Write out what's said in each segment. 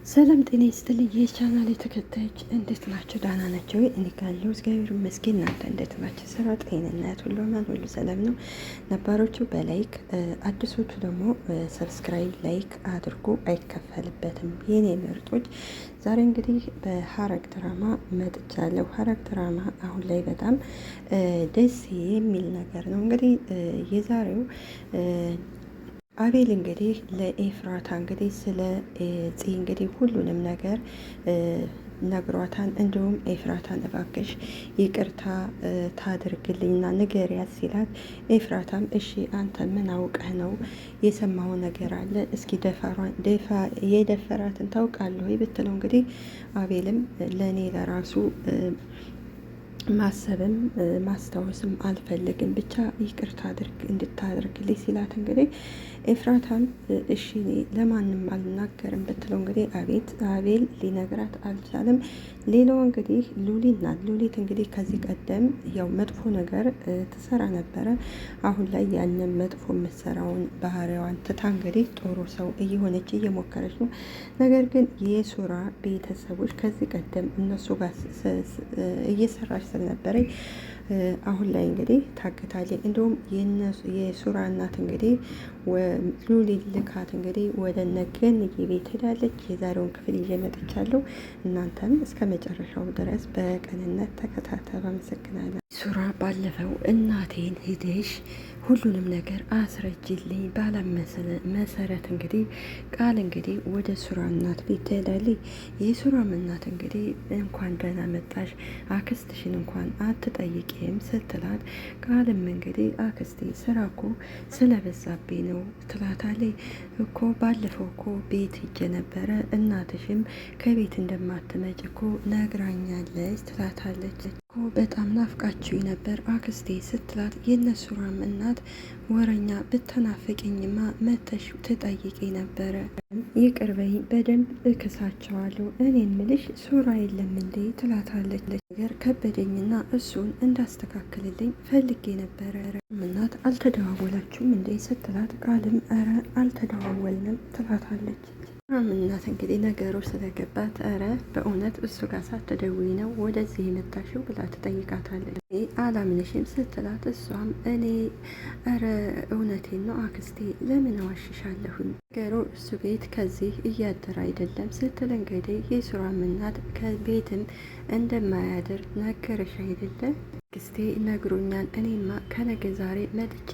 ሰላም ጤና ይስጥልኝ የቻናል ተከታዮች እንዴት ናቸው? ደህና ናቸው? እኔ ካለው እግዚአብሔር ይመስገን። እናንተ እንዴት ናቸው? ስራ፣ ጤንነት ሁሉ ማን ሁሉ ሰላም ነው? ነባሮቹ በላይክ አዲሶቹ ደግሞ ሰብስክራይብ ላይክ አድርጎ አይከፈልበትም የኔ ምርጦች። ዛሬ እንግዲህ በሐረግ ድራማ መጥቻለሁ። ሐረግ ድራማ አሁን ላይ በጣም ደስ የሚል ነገር ነው። እንግዲህ የዛሬው አቤል እንግዲህ ለኤፍራታ እንግዲህ ስለ ፂ እንግዲህ ሁሉንም ነገር ነግሯታን። እንዲሁም ኤፍራታን እባክሽ ይቅርታ ታድርግልኝና ንገሪያት ሲላት፣ ኤፍራታም እሺ አንተ ምን አውቀህ ነው? የሰማው ነገር አለ? እስኪ የደፈራትን ታውቃለህ ወይ ብትለው እንግዲህ አቤልም ለእኔ ለራሱ ማሰብም ማስታወስም አልፈልግም ብቻ ይቅርታ እንድታደርግልኝ ሲላት እንግዲህ ኤፍራታም እሺ እኔ ለማንም አልናገርም ብትለው እንግዲህ አቤል ሊነግራት አልቻለም። ሌላው እንግዲህ ሉሊት ናት። ሉሊት እንግዲህ ከዚህ ቀደም ያው መጥፎ ነገር ትሰራ ነበረ። አሁን ላይ ያንን መጥፎ የምትሰራውን ባህሪዋን ትታ እንግዲህ ጥሩ ሰው እየሆነች እየሞከረች ነው። ነገር ግን የሱራ ቤተሰቦች ከዚህ ቀደም እነሱ ጋር እየሰራች ስለነበረ አሁን ላይ እንግዲህ ታግታለች። እንዲሁም የሱራ እናት እንግዲህ ሉሊት ልካት እንግዲህ ወደ ነገንዬ ቤት ሄዳለች። የዛሬውን ክፍል ይዤ መጥቻለሁ። እናንተም እስከ መጨረሻው ድረስ በቅንነት ተከታተሉ። አመሰግናለሁ። ሱራ ባለፈው እናቴን ሂደሽ ሁሉንም ነገር አስረጅልኝ ባላ መሰረት እንግዲህ ቃል እንግዲህ ወደ ሱራ እናት ቤት ትሄዳለች። የሱራም እናት እንግዲህ እንኳን ደህና መጣሽ አክስትሽን እንኳን አትጠይቂም ስትላት፣ ቃልም እንግዲህ አክስቴ ስራ እኮ ስለበዛብኝ ነው ትላታለች። እኮ ባለፈው እኮ ቤት ሂጄ ነበረ እናትሽም ከቤት እንደማትመጭ እኮ ነግራኛለች ትላታለች። እኮ በጣም ናፍቃችሁ ነበር አክስቴ ስትላት፣ የነሱራም እናት ወረኛ ብትናፍቅኝማ መተሽ ትጠይቂ ነበረ። ይቅር በይ በደንብ እክሳቸዋለሁ። እኔ ምልሽ ሱራ የለም እንዴ ትላታለች። ነገር ከበደኝና እሱን እንዳስተካክልልኝ ፈልጌ ነበረ። እናት አልተደዋወላችሁም እንዴ ስትላት፣ ቃልም ኧረ አልተደዋወልንም ትላታለች። እናት እንግዲህ ነገሩ ስለገባት ኧረ በእውነት እሱ ጋር ሳትደውይ ነው ወደዚህ የመጣሽው ብላ ትጠይቃታለች። አላምንሽም ስትላት፣ እሷም እኔ ኧረ እውነቴን ነው አክስቴ ለምን አዋሽሻለሁኝ? ነገሩ እሱ ቤት ከዚህ እያደረ አይደለም ስትል እንግዲህ የሱራም እናት ከቤትም እንደማያድር ነገረሽ አይደለም? አክስቴ ነግሮኛል። እኔማ ከነገ ዛሬ መጥቼ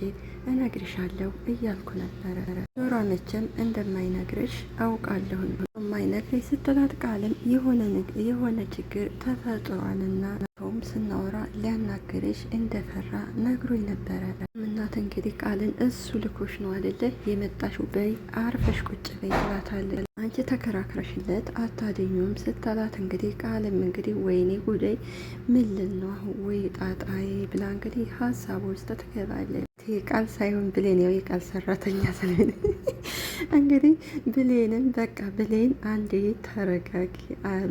እነግርሻለሁ እያልኩ ነበረ። ሱራ መቼም እንደማይነግርሽ አውቃለሁኝ የማይነግርሽ ስትላት፣ ቃልም የሆነ ችግር ተፈጥሯልና ም ስናወራ ሊያናግርሽ እንደፈራ ነግሮኝ ነበረ። እናት እንግዲህ ቃልን እሱ ልኮሽ ነው አይደለ የመጣሽው? በይ አርፈሽ ቁጭ በይ ትላታለች። አንቺ ተከራክረሽለት አታድኙም ስትላት እንግዲህ ቃልም እንግዲህ ወይኔ ጉዳይ ምልል ነው አሁን ወይ ጣጣዬ ብላ እንግዲህ ሀሳብ ውስጥ ትገባለች። ቃል ሳይሆን ብሌን ያው የቃል ሰራተኛ ስለሆነ እንግዲህ ብሌንን በቃ ብሌን አንዴ ተረጋጊ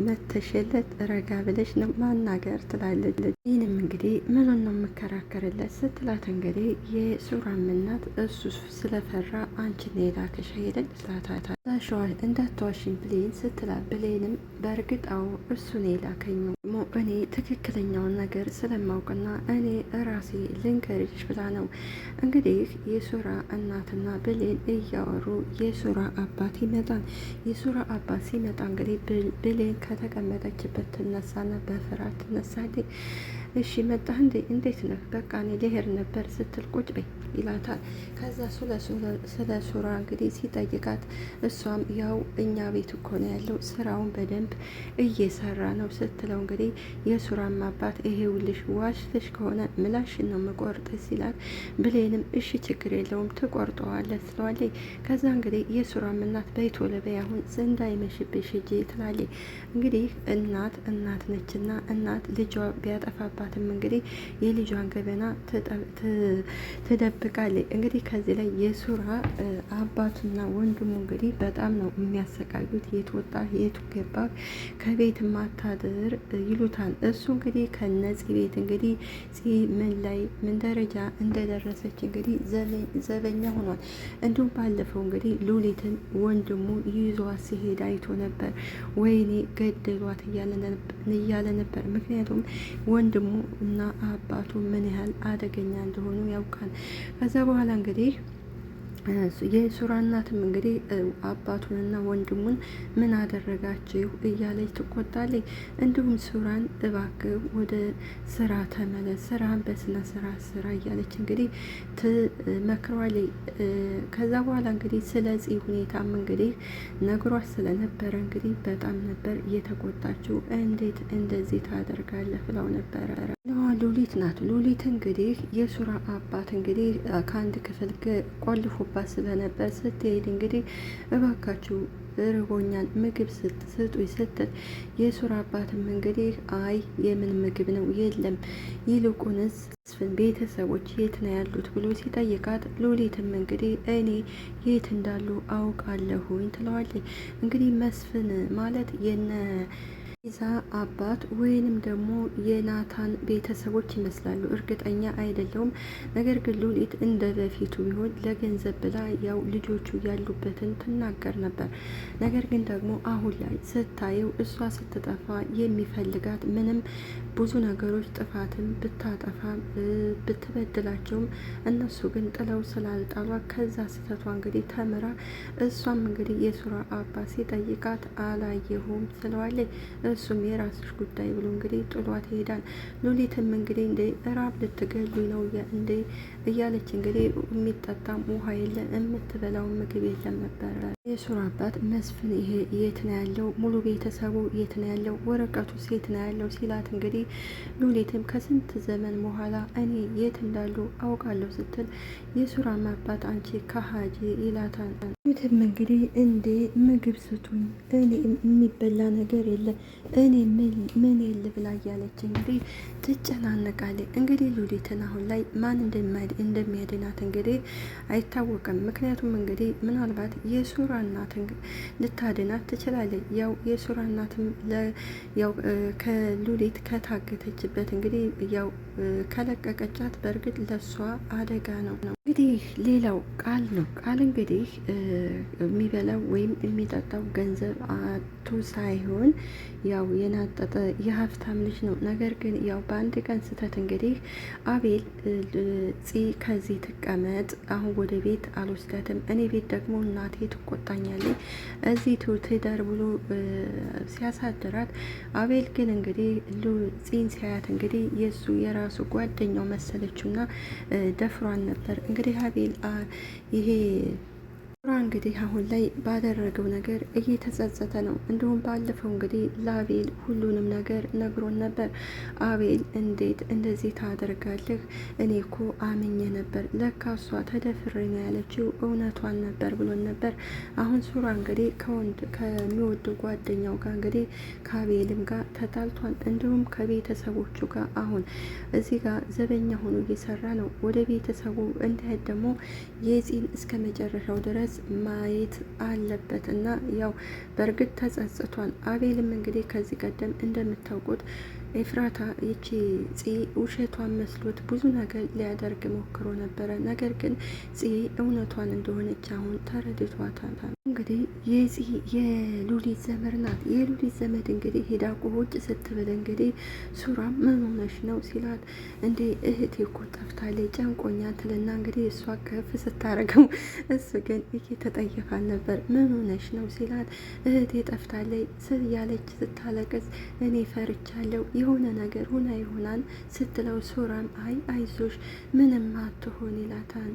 መተሽለት ረጋ ብለሽ ነው ማናገር ትላለች። ይህንም እንግዲህ ምኑን ነው የምከራከርለት ስትላት እንግዲህ የሱራም እናት እሱ ስለፈራ አንቺን የላከሽ ሄደን ስላታታ ሸዋል እንዳትዋሽኝ ብሌን ስትላት፣ ብሌንም በእርግጣው እሱን የላከኝ እኔ ትክክለኛውን ነገር ስለማውቅና እኔ ራሴ ልንገርሽ ብላ ነው እንግዲህ የሱራ እናትና ብሌን እያወሩ የሱራ አባት ይመጣል። የሱራ አባት ሲመጣ እንግዲህ ብሌን ከተቀመጠችበት ትነሳና በፍርሃት ትነሳለች። እሺ መጣህ እንዴ? እንዴት ነህ? በቃ እኔ ልሄድ ነበር ስትል ቁጭ በይ ይላታል። ከዛ ስለ ሱራ እንግዲህ ሲጠይቃት እሷም ያው እኛ ቤት እኮ ነው ያለው ስራውን በደንብ እየሰራ ነው ስትለው እንግዲህ የሱራም አባት ይሄውልሽ ዋሽተሽ ከሆነ ምላሽን ነው መቆርጥ ሲላት፣ ብሌንም እሺ ችግር የለውም ትቆርጠዋለች ትለዋለች። ከዛ እንግዲህ የሱራም እናት በይቶ ለበይ አሁን እንዳይመሽብሽ ሂጂ ትላለች። እንግዲህ እናት ነችና እናት ልጇ ቢያጠፋባትም እንግዲህ የልጇን ገበና ትደብ ትጠብቃለች። እንግዲህ ከዚህ ላይ የሱራ አባቱና ወንድሙ እንግዲህ በጣም ነው የሚያሰቃዩት። የት ወጣ የቱ ገባ ከቤት ማታድር ይሉታል። እሱ እንግዲህ ከነፂ ቤት እንግዲህ ምን ደረጃ እንደደረሰች እንግዲህ ዘበኛ ሆኗል። እንዲሁም ባለፈው እንግዲህ ሉሊትን ወንድሙ ይዟት ሲሄድ አይቶ ነበር። ወይኔ ገደሏት እያለ ነበር። ምክንያቱም ወንድሙ እና አባቱ ምን ያህል አደገኛ እንደሆኑ ያውቃል። ከዛ በኋላ እንግዲህ የሱራ እናትም እንግዲህ አባቱንና ወንድሙን ምን አደረጋችሁ እያለች ትቆጣለች። እንዲሁም ሱራን እባክህ ወደ ስራ ተመለስ፣ ስራን በስነ ስራ ስራ እያለች እንግዲህ ትመክረዋለች። ከዛ በኋላ እንግዲህ ስለዚህ ሁኔታም እንግዲህ ነግሯት ስለነበረ እንግዲህ በጣም ነበር እየተቆጣችው። እንዴት እንደዚህ ታደርጋለህ ብለው ነበረ። ሉሊት ናት። ሉሊት እንግዲህ የሱራ አባት እንግዲህ ከአንድ ክፍል ቆልፎባት ስለነበር ስትሄድ እንግዲህ እባካችሁ ርቦኛል ምግብ ስጡኝ ስትል የሱራ አባትም እንግዲህ አይ የምን ምግብ ነው የለም ይልቁንስ መስፍን ቤተሰቦች የት ነው ያሉት ብሎ ሲጠይቃት ሉሊትም እንግዲህ እኔ የት እንዳሉ አውቃለሁኝ ትለዋለች። እንግዲህ መስፍን ማለት የዛ አባት ወይንም ደግሞ የናታን ቤተሰቦች ይመስላሉ። እርግጠኛ አይደለውም። ነገር ግን ሉሊት እንደ በፊቱ ቢሆን ለገንዘብ ብላ ያው ልጆቹ ያሉበትን ትናገር ነበር። ነገር ግን ደግሞ አሁን ላይ ስታየው እሷ ስትጠፋ የሚፈልጋት ምንም ብዙ ነገሮች ጥፋትን ብታጠፋም ብትበድላቸውም እነሱ ግን ጥለው ስላልጣሏ ከዛ ስህተቷ እንግዲህ ተምራ እሷም እንግዲህ የሱራ አባት ሲጠይቃት አላየሁም ስለዋለች። እሱም የራስሽ ጉዳይ ብሎ እንግዲህ ጥሏት ይሄዳል። ሉሊትም እንግዲህ እንደ እራብ ልትገሉኝ ነው እንደ እያለች እንግዲህ የሚጠጣም ውሃ የለ የምትበላው ምግብ የለም ነበረ። የሱራ አባት መስፍን ይሄ የት ነው ያለው? ሙሉ ቤተሰቡ የት ነው ያለው? ወረቀቱ የት ነው ያለው ሲላት እንግዲህ ሉሊትም ከስንት ዘመን በኋላ እኔ የት እንዳሉ አውቃለሁ ስትል የሱራ አባት አንቺ ከሀጂ ይላታል። ሉሊትም እንግዲህ እንዴ ምግብ ስጡኝ፣ እኔ የሚበላ ነገር የለ እኔ ምን የለ ብላ እያለች እንግዲህ ትጨናነቃለች። እንግዲህ ሉሊትን አሁን ላይ ማን እንደሚያድናት እንግዲህ አይታወቅም። ምክንያቱም እንግዲህ ምናልባት የሱራ እናትን ልታድናት ትችላለች። ያው የሱራ እናትም ያው ከሉሊት ከታገተችበት እንግዲህ ያው ከለቀቀቻት በእርግጥ ለሷ አደጋ ነው። እንግዲህ ሌላው ቃል ነው። ቃል እንግዲህ የሚበላው ወይም የሚጠጣው ገንዘብ አቶ ሳይሆን ያው የናጠጠ የሀብታም ልጅ ነው። ነገር ግን ያው በአንድ ቀን ስህተት እንግዲህ አቤል ከዚህ ትቀመጥ፣ አሁን ወደ ቤት አልወስዳትም፣ እኔ ቤት ደግሞ እናቴ ትቆጣኛለች፣ እዚህ ትደር ብሎ ሲያሳድራት አቤል ግን እንግዲህ ፂን ሲያያት እንግዲህ የእሱ የራሱ ጓደኛው መሰለችውና ደፍሯን ነበር። እንግዲህ አቤል ይሄ እንግዲህ አሁን ላይ ባደረገው ነገር እየተጸጸተ ነው። እንዲሁም ባለፈው እንግዲህ ለአቤል ሁሉንም ነገር ነግሮን ነበር። አቤል እንዴት እንደዚህ ታደርጋለህ? እኔ እኮ አምኜ ነበር፣ ለካ እሷ ተደፍሬ ነው ያለችው እውነቷን ነበር ብሎን ነበር። አሁን ሱራ እንግዲህ ከሚወደው ጓደኛው ጋር እንግዲህ ከአቤልም ጋር ተጣልቷል። እንዲሁም ከቤተሰቦቹ ጋር አሁን እዚህ ጋር ዘበኛ ሆኖ እየሰራ ነው። ወደ ቤተሰቡ እንዳይሄድ ደግሞ የፂን እስከ መጨረሻው ድረስ ማየት አለበት እና ያው በእርግጥ ተጸጽቷል። አቤልም እንግዲህ ከዚህ ቀደም እንደምታውቁት ኤፍራታ ይቺ ውሸቷን መስሎት ብዙ ነገር ሊያደርግ ሞክሮ ነበረ። ነገር ግን እውነቷን እንደሆነች አሁን ተረድቷታል። እንግዲህ የሉሊት ዘመድ ናት። የሉሊት ዘመድ እንግዲህ ሄዳ ቁጭ ስትብል እንግዲህ ሱራም ምን ሆነሽ ነው ሲላት እንዴ እህቴ እኮ ጠፍታለች ጨንቆኛ ትልና እንግዲህ እሷ ከፍ ስታረገው እሱ ግን እየተጠየፋል ነበር። ምን ሆነሽ ነው ሲላት እህቴ ጠፍታለች ያለች ስታለቅስ እኔ ፈርቻለሁ የሆነ ነገር ሁና ይሆናል ስትለው ሱራም አይ አይዞሽ ምንም አትሆን ይላታል።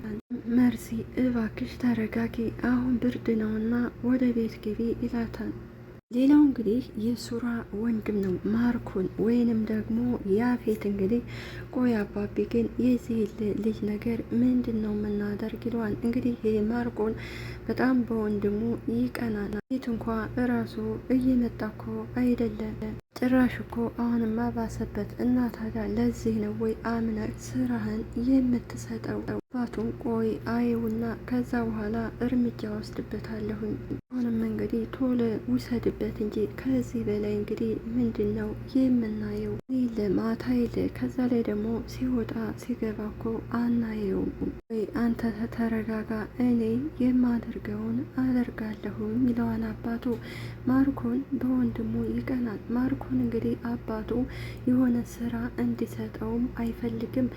መርሲ እባክሽ ተረጋጊ አሁን ብርድ ነውና ወደ ቤት ግቢ ይላታል። ሌላው እንግዲህ የሱራ ወንድም ነው ማርኮን ወይንም ደግሞ ያፌት። እንግዲህ ቆይ አባቢ ግን የዚህ ልጅ ነገር ምንድን ነው የምናደርግ ይለዋል። እንግዲህ ይሄ ማርኮን በጣም በወንድሙ ይቀናል። ቤት እንኳ እራሱ እየመጣ እኮ አይደለም ጭራሽ እኮ አሁንማ ባሰበት። እና ታዲያ ለዚህ ነው ወይ አምነህ ስራህን የምትሰጠው? አባቱን ቆይ አየውና ከዛ በኋላ እርምጃ ወስድበታለሁኝ። አሁንም እንግዲህ ቶሎ ውሰድበት እንጂ ከዚህ በላይ እንግዲህ ምንድን ነው የምናየው? ማታ ይል ከዛ ላይ ደግሞ ሲወጣ ሲገባ እኮ አናየውም። ወይ አንተ ተረጋጋ፣ እኔ የማደርገውን አደርጋለሁ ይለዋል አባቱ። ማርኮን በወንድሙ ይቀናል። ማርኮን እንግዲህ አባቱ የሆነ ስራ እንዲሰጠውም አይፈልግም።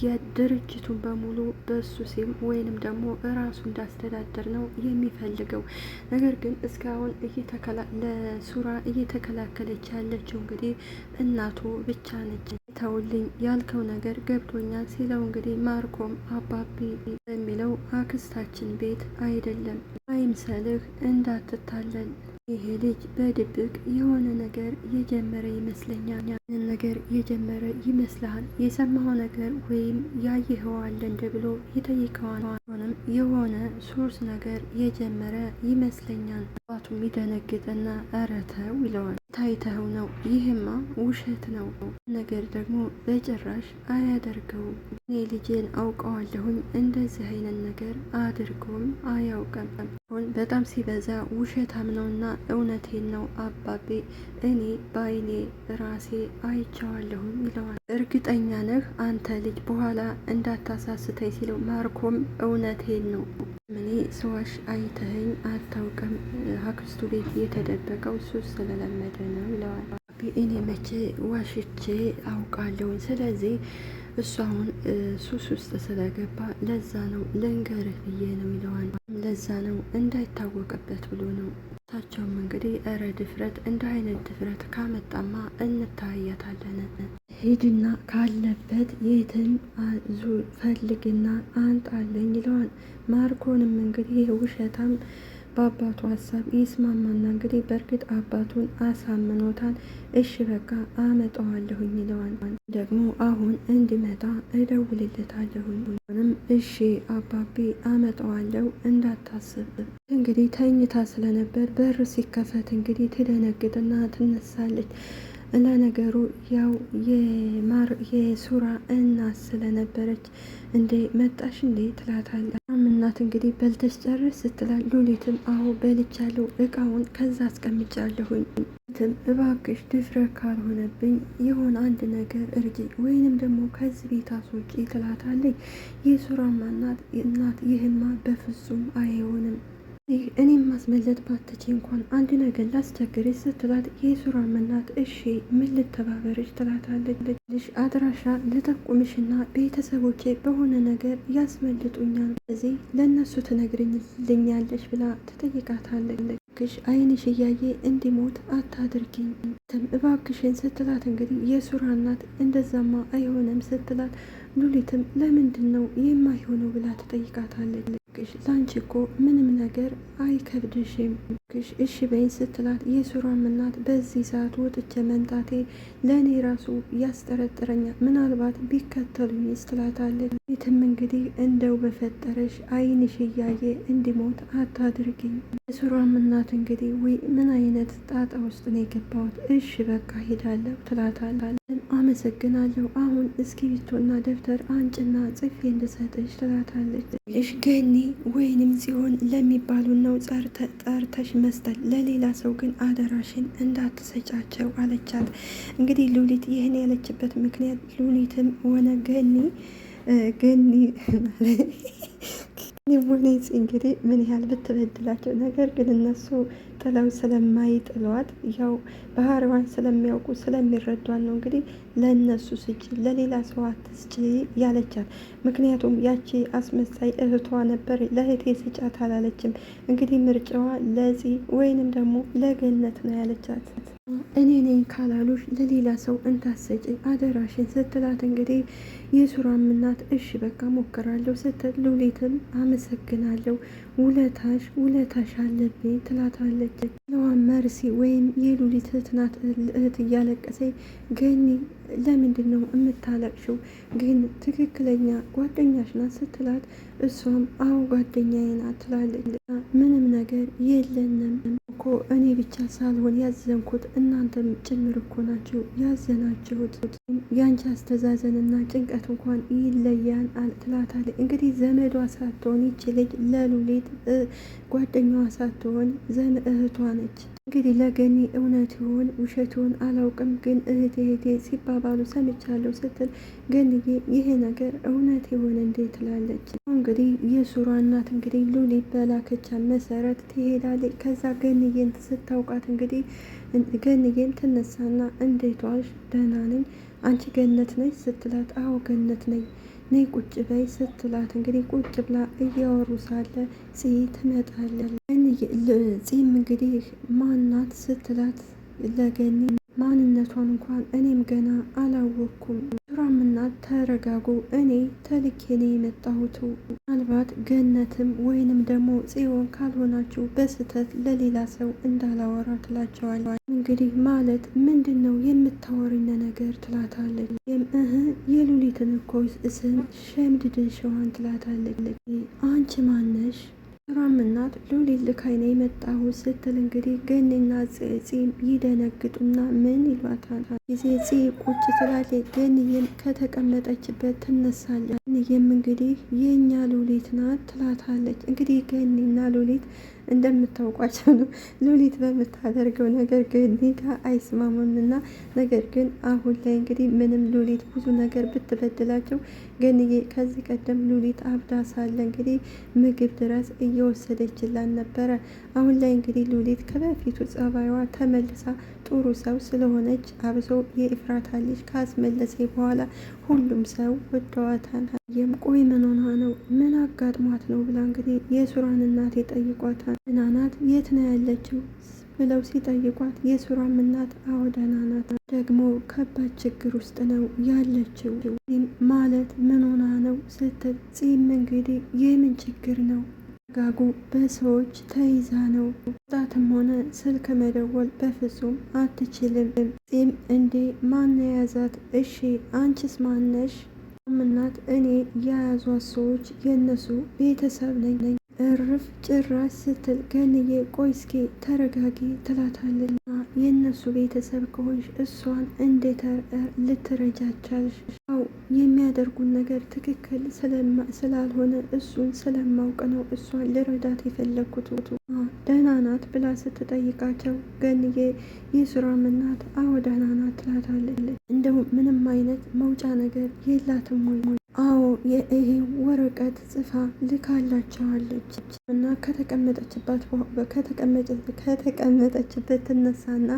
የድርጅቱን በሙሉ በሱ ሲም ወይንም ደግሞ ራሱ እንዳስተዳደር ነው የሚፈልገው። ነገር ግን እስካሁን ለሱራ እየተከላከለች ያለችው እንግዲህ እናቱ ብቻ ነች። ተውልኝ ያልከው ነገር ገብቶኛል ሲለው እንግዲህ ማርኮም አባቢ የሚለው አክስታችን ቤት አይደለም አይምሰልህ፣ እንዳትታለል ይሄ ልጅ በድብቅ የሆነ ነገር የጀመረ ይመስለኛል። ያንን ነገር የጀመረ ይመስልሃል? የሰማኸው ነገር ወይም ያየኸው አለ እንደ ብሎ ይጠይቀዋል። ሆነም የሆነ ሶርስ ነገር የጀመረ ይመስለኛል። አባቱም ይደነግጥና ኧረ ተው ይለዋል። ታይተኸው ነው? ይህማ ውሸት ነው። ነገር ደግሞ በጭራሽ አያደርገውም። እኔ ልጄን አውቀዋለሁኝ። እንደዚህ አይነት ነገር አድርጎም አያውቅም። በጣም ሲበዛ ውሸታም ነውና እውነቴን ነው አባቤ፣ እኔ በአይኔ ራሴ አይቼዋለሁም ይለዋል። እርግጠኛ ነህ አንተ ልጅ በኋላ እንዳታሳስተኝ ሲለው ማርኮም እውነቴን ነው፣ እኔ ሰዋሽ አይተኸኝ አታውቅም። አክስቱ ቤት የተደበቀው ሱስ ስለለመደ ነው ይለዋል። እኔ መቼ ዋሽቼ አውቃለሁኝ? ስለዚህ እሱ አሁን ሱስ ውስጥ ስለገባ ለዛ ነው ልንገርህ ብዬ ነው ይለዋል። ለዛ ነው እንዳይታወቅበት ብሎ ነው። ታቸውም እንግዲህ እረ ድፍረት፣ እንደ አይነት ድፍረት ካመጣማ እንታያታለን። ሂድና ካለበት የትም ፈልግና አንጣለኝ ይለዋል። ማርኮንም እንግዲህ ውሸታም በአባቱ ሀሳብ ይስማማና እንግዲህ በእርግጥ አባቱን አሳምኖታል። እሺ በቃ አመጣዋለሁኝ ይለዋል። ደግሞ አሁን እንዲመጣ እደውልለታለሁኝ። ሆንም እሺ አባቤ አመጣዋለሁ እንዳታስብ። እንግዲህ ተኝታ ስለነበር በር ሲከፈት እንግዲህ ትደነግጥና ትነሳለች። ለነገሩ ያው የሱራ እናት ስለነበረች እንዴ መጣሽ እንዴ ትላታለች። እናት እንግዲህ በልተሽ ጨርስ ስትላል ሉሊትም አሁ በልቻለሁ፣ እቃውን ከዛ አስቀምጫለሁኝ፣ እባክሽ ድፍረት ካልሆነብኝ የሆነ አንድ ነገር እርጂ ወይንም ደግሞ ከዚህ ቤት አስወጪ ትላታለች። የሱራማ እናት ይህማ በፍጹም አይሆንም፣ እኔም ማስመለጥ ባትቼ እንኳን አንድ ነገር ላስቸግርሽ ስትላት የሱራም እናት እሺ ምን ልተባበርሽ ትላታለች። ልሽ አድራሻ ልጠቁምሽና ቤተሰቦቼ በሆነ ነገር ያስመልጡኛል፣ እዚህ ለእነሱ ትነግርልኛለሽ ብላ ትጠይቃታለች። እባክሽ አይንሽ እያየ እንዲሞት አታድርጊኝ እባክሽን ስትላት እንግዲህ የሱራ እናት እንደዛማ አይሆንም ስትላት ሉሊትም ለምንድን ነው የማይሆነው ብላ ትጠይቃታለች። ላንቺ እኮ ምንም ነገር አይከብድሽም እሺ በይኝ ስትላት የሱራም እናት በዚህ ሰዓት ወጥቼ መምጣቴ ለእኔ ራሱ ያስጠረጥረኛል፣ ምናልባት ቢከተሉኝ ስትላታለች። ቤትም እንግዲህ እንደው በፈጠረሽ አይንሽ እያየ እንዲሞት አታድርግኝ። የሱራም እናት እንግዲህ ወይ ምን አይነት ጣጣ ውስጥ ነው የገባሁት፣ እሺ በቃ ሄዳለሁ ትላታለች። አመሰግናለሁ፣ አሁን እስክሪብቶና ደብተር አንጭና ጽፌ እንድሰጥሽ ትላታለች። ልሽ ገኒ ወይንም ጽዮን ለሚባሉ ነው ጠርተሽ መስጠት፣ ለሌላ ሰው ግን አደራሽን እንዳትሰጫቸው አለቻት። እንግዲህ ሉሊት ይህን ያለችበት ምክንያት ሉሊትም ሆነ ገኒ ሆኔ እንግዲህ ምን ያህል ብትበድላቸው፣ ነገር ግን እነሱ ጥለው ስለማይጥሏት ያው ባህሪዋን ስለሚያውቁ ስለሚረዷን ነው እንግዲህ ለእነሱ ስጪ፣ ለሌላ ሰው አትስጪ ያለቻት። ምክንያቱም ያቺ አስመሳይ እህቷ ነበር፣ ለእህቴ ስጫት አላለችም። እንግዲህ ምርጫዋ ለዚህ ወይንም ደግሞ ለገነት ነው ያለቻት። እኔ ነኝ ካላሉሽ ለሌላ ሰው እንታሰጪ አደራሽን ስትላት እንግዲህ የሱራም እናት እሺ በቃ ሞክራለሁ ስትል ሉሊትም አመሰግናለሁ ውለታሽ አለብኝ ትላታለች። ለዋን መርሲ ወይም የሉሊት እህት ናት። እህት እያለቀሰኝ ገኒ ለምንድን ነው የምታለቅሽው? ግን ትክክለኛ ጓደኛሽ ናት ስትላት እሷም አዎ ጓደኛዬ ናት ትላለች። ምንም ነገር የለንም እኮ እኔ ብቻ ሳልሆን ያዘንኩት እናንተም ጭምር እኮ ናችሁ ያዘናችሁት። ያንቺ አስተዛዘንና ጭንቀት እንኳን ይለያል ትላታለች። እንግዲህ ዘመዷ ሳትሆን ይቺ ልጅ ለሉሊት ጓደኛዋ ሳትሆን እህቷ ነች። እንግዲህ ለገኒ እውነት ይሆን ውሸት ይሆን አላውቅም፣ ግን እህቴ ሲባባሉ ሰምቻለሁ ስትል ገንዬ ይሄ ነገር እውነት ይሆን እንዴ ትላለች። እንግዲህ የሱራ እናት እንግዲህ ሉሊት በላከቻ መሰረት ትሄዳለች። ከዛ ገንዬን ስታውቃት እንግዲህ ገንዬን ትነሳና እንዴት ዋልሽ? ደህና ነኝ። አንቺ ገነት ነች ስትላት አዎ ገነት ነኝ ነይ ቁጭ በይ ስትላት እንግዲህ ቁጭ ብላ እያወሩ ሳለ ፂ ትመጣለች። ፂም እንግዲህ ማናት ስትላት ለገኒ ማንነቷን እንኳን እኔም ገና አላወቅኩም። ሱራም እናት ተረጋጉ፣ እኔ ተልኬ ነው የመጣሁት። ምናልባት ገነትም ወይንም ደግሞ ጽዮን ካልሆናችሁ በስህተት ለሌላ ሰው እንዳላወራ ትላቸዋል። እንግዲህ ማለት ምንድን ነው የምታወሪነ ነገር ትላታለች። የሉሊትን እኮ ስም ሸምድድሽዋን ትላታለች። አንቺ ማነሽ? ሱራም እናት ሉሊት ልካይ ነው የመጣሁ ስትል እንግዲህ ገኒና ፂም ይደነግጡና ምን ይሏታል። ጊዜ ፂ ቁጭ ትላለች። ገኒዬም ከተቀመጠችበት ትነሳለች። ገኒዬም እንግዲህ የእኛ ሉሊት ናት ትላታለች። እንግዲህ ገኒና ሉሊት እንደምታውቋቸው ነው። ሉሊት በምታደርገው ነገር ገኒ ጋር አይስማሙምና፣ ነገር ግን አሁን ላይ እንግዲህ ምንም ሉሊት ብዙ ነገር ብትበድላቸው ገኒዬ ከዚህ ቀደም ሉሊት አብዳ ሳለ እንግዲህ ምግብ ድረስ እየወሰደችላን ነበረ። አሁን ላይ እንግዲህ ሉሊት ከበፊቱ ጸባይዋ ተመልሳ ጥሩ ሰው ስለሆነች አብሶ የኤፍራታ ልጅ ካስመለሴ በኋላ ሁሉም ሰው ወደዋታል። ቆይ ምን ሆና ነው ምን አጋጥሟት ነው ብላ እንግዲህ የሱራን እናት የጠይቋታል። ደህና ናት የት ነው ያለችው ብለው ሲጠይቋት የሱራም እናት አዎ ደህና ናት፣ ደግሞ ከባድ ችግር ውስጥ ነው ያለችው ማለት ምን ሆና ነው ስትል ፂም እንግዲህ የምን ችግር ነው ጋጉ በሰዎች ተይዛ ነው ጣትም ሆነ ስልክ መደወል በፍጹም አትችልም። ፂም እንዴ ማን የያዛት? እሺ አንቺስ ማነሽ? እናት እኔ የያዟት ሰዎች የእነሱ ቤተሰብ ነኝ። እርፍ ጭራሽ ስትል ገንዬ ቆይ እስኪ ተረጋጊ ትላታለች። የእነሱ ቤተሰብ ከሆንሽ እሷን እንዴት ልትረጃቻልሽ? ያው የሚያደርጉን ነገር ትክክል ስላልሆነ እሱን ስለማውቅ ነው እሷን ልረዳት የፈለግኩት። ደህና ናት ብላ ስትጠይቃቸው ገንዬ የሱራም እናት አዎ ደህና ናት ትላታለች። እንደው ምንም አይነት መውጫ ነገር የላትም ወይ? አዎ ይሄ ወረቀት ጽፋ ልካላቸዋለች እና ከተቀመጠችበት ትነሳና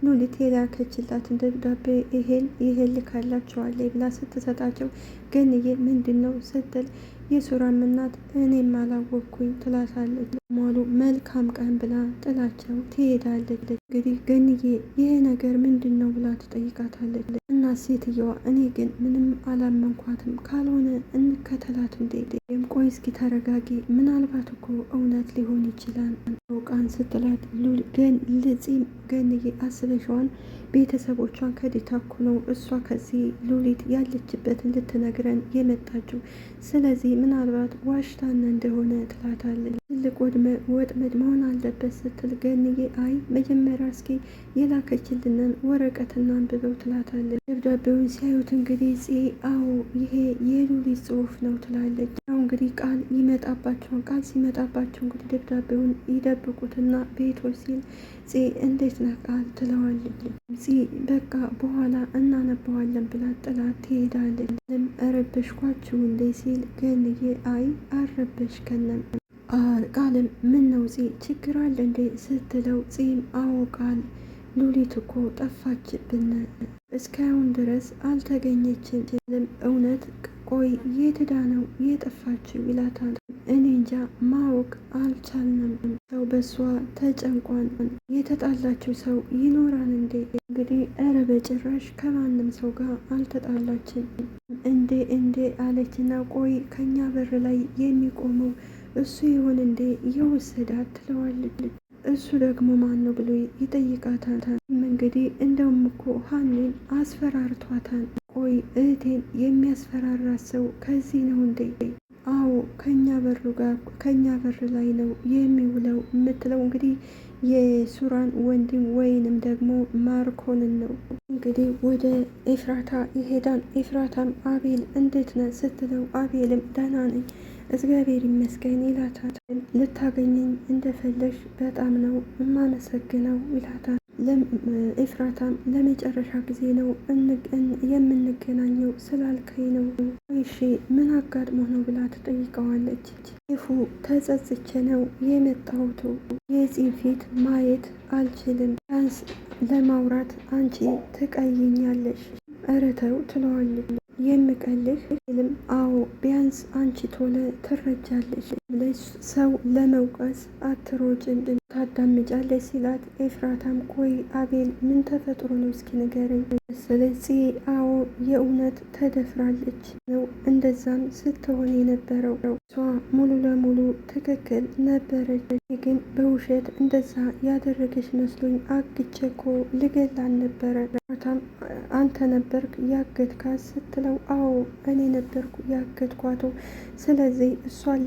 ሉሊት የላከችላትን ደብዳቤ ይሄን ልካላቸዋለች ብላ ስትሰጣቸው ገንዬ ምንድን ነው ስትል የሱራም እናት እኔም አላወቅኩኝ ትላታለች። ሞሉ መልካም ቀን ብላ ጥላቸው ትሄዳለች። እንግዲህ ገንዬ ይሄ ነገር ምንድን ነው ብላ ትጠይቃታለች። እና ሴትየዋ እኔ ግን ምንም አላመንኳትም፣ ካልሆነ እንከተላት እንዴ? ቆይ እስኪ ተረጋጊ፣ ምናልባት እኮ እውነት ሊሆን ይችላል ቃን ስትላት ልፂም ገንዬ አስበሽዋን ቤተሰቦቿን ከዲታኩ ነው እሷ ከዚህ ሉሊት ያለችበትን ልትነግረን የመጣችው፣ ስለዚህ ምናልባት ዋሽታና እንደሆነ ትላታለች። ትልቅ ወጥመድ መሆን አለበት ስትል ገንዬ አይ መጀመሪያ እስኪ የላከችልንን ወረቀትና አንብበው ትላታለች። ደብዳቤውን ሲያዩት እንግዲህ አዎ ይሄ የሉሊት ጽሑፍ ነው ትላለች። ያው እንግዲህ ቃል ይመጣባቸውን ቃል ሲመጣባቸው እንግዲህ ደብዳቤውን ይደብቁትና ቤቶች ሲል እንዴት ነህ ቃል ትለዋለች። በቃ በኋላ እናነበዋለን ብላ ጥላት ትሄዳለች። ረበሽኳችሁ እንዴ ሲል ገንዬ አይ አልረበሽከንም። ቃልም ምን ነው ችግር አለ እንዴ ስትለው ፂም አዎ ቃል ሉሊት እኮ ጠፋችብን እስካሁን ድረስ አልተገኘችም። እውነት ቆይ የትዳ ነው የጠፋችው ይላታል። እኔ እንጃ ማወቅ አልቻልንም። ሰው በሷ ተጨንቋን የተጣላችው ሰው ይኖራል እንዴ? እንግዲህ እረ በጭራሽ ከማንም ሰው ጋር አልተጣላችን እንዴ አለችና ቆይ ከኛ በር ላይ የሚቆመው እሱ ይሆን እንዴ የወሰዳት ትለዋለች። እሱ ደግሞ ማን ነው ብሎ ይጠይቃታል። እንግዲህ እንደውም እኮ ሀኒን አስፈራርቷታል። ቆይ እህቴን የሚያስፈራራት ሰው ከዚህ ነው እንዴ? አዎ ከኛ በር ላይ ነው የሚውለው የምትለው እንግዲህ የሱራን ወንድም ወይንም ደግሞ ማርኮንን ነው። እንግዲህ ወደ ኤፍራታ ይሄዳል። ኤፍራታም አቤል እንዴት ነህ ስትለው አቤልም ደህና ነኝ እግዚአብሔር ይመስገን ይላታል። ልታገኘኝ እንደፈለሽ በጣም ነው የማመሰግነው ይላታል። ኤፍራታም ለመጨረሻ ጊዜ ነው የምንገናኘው ስላልከኝ ነው። እሺ ምን አጋጥሞ ነው ብላ ትጠይቀዋለች። ይፉ ተጸጽቼ ነው የመጣሁት የፂን ፊት ማየት አልችልም። ቢያንስ ለማውራት አንቺ ትቀይኛለሽ። ኧረ ተው ትለዋለች። የምቀልህ ልም አዎ ቢያንስ አንቺ ቶሎ ትረጃለሽ ብለሽ ሰው ለመውቀስ አትሮጭም ታዳምጫለሽ ሲላት፣ ኤፍራታም ቆይ አቤል ምን ተፈጥሮ ነው እስኪ ንገረኝ። ስለዚህ አዎ የእውነት ተደፍራለች ነው እንደዛም ስትሆን የነበረው እሷ ሙሉ ለሙሉ ትክክል ነበረች፣ ግን በውሸት እንደዛ ያደረገች መስሎኝ አግቼ እኮ ልገላን ነበረ። ኤፍራታም አንተ ነበርክ ያገትካት ስትለው፣ አዎ እኔ ነበርኩ ያገትኳት፣ ስለዚህ እሷን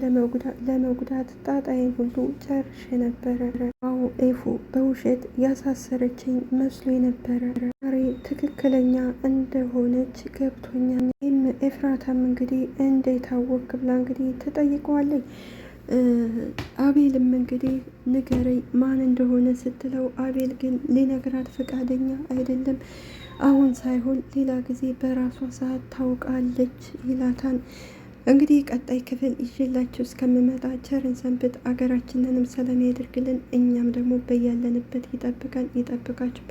ለመጉዳት ጣጣዬን ሁሉ ጨርሼ ነበረ። አዎ ኤፉ በውሸት ያሳሰረችኝ መስሎ ነበረ፣ ዛሬ ትክክለኛ እንደሆነች ገብቶኛል። ኤፍራታም እንግዲህ እንዴት አወክ ብላ እንግዲህ ትጠይቀዋለች። አቤልም እንግዲህ ንገረኝ ማን እንደሆነ ስትለው፣ አቤል ግን ሊነግራት ፈቃደኛ አይደለም። አሁን ሳይሆን ሌላ ጊዜ በራሷ ሰዓት ታውቃለች ይላታል። እንግዲህ ቀጣይ ክፍል ይዤላችሁ እስከምመጣ ቸርን ሰንብት። አገራችንንም ሰላም ያደርግልን፣ እኛም ደግሞ በያለንበት ይጠብቃችሁ።